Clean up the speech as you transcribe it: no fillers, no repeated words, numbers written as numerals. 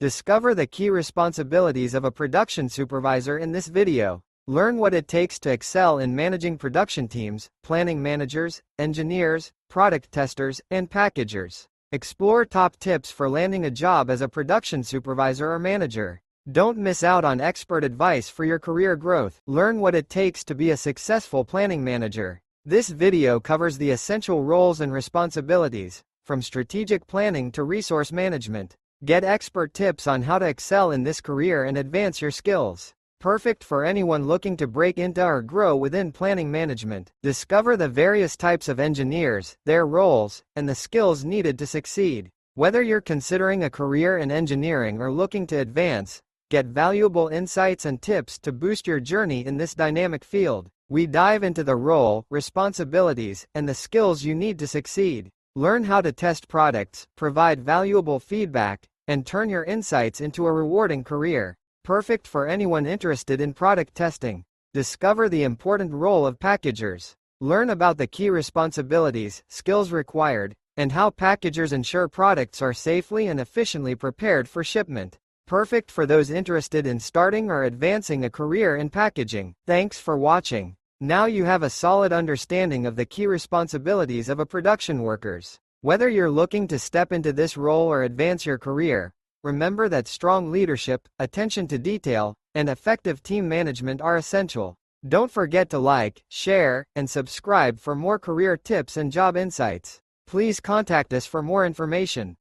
Discover the key responsibilities of a production supervisor in this video. Learn what it takes to excel in managing production teams, planning managers, engineers, product testers, and packagers. Explore top tips for landing a job as a production supervisor or manager. Don't miss out on expert advice for your career growth. Learn what it takes to be a successful planning manager. This video covers the essential roles and responsibilities, from strategic planning to resource management. Get expert tips on how to excel in this career and advance your skills. Perfect for anyone looking to break into or grow within planning management. Discover the various types of engineers, their roles, and the skills needed to succeed. Whether you're considering a career in engineering or looking to advance, get valuable insights and tips to boost your journey in this dynamic field. We dive into the role, responsibilities, and the skills you need to succeed. Learn how to test products, provide valuable feedback, and turn your insights into a rewarding career. Perfect for anyone interested in product testing. Discover the important role of packagers. Learn about the key responsibilities, skills required, and how packagers ensure products are safely and efficiently prepared for shipment. Perfect for those interested in starting or advancing a career in packaging. Thanks for watching. Now you have a solid understanding of the key responsibilities of a production workers. Whether you're looking to step into this role or advance your career, remember that strong leadership, attention to detail, and effective team management are essential. Don't forget to like, share, and subscribe for more career tips and job insights. Please contact us for more information.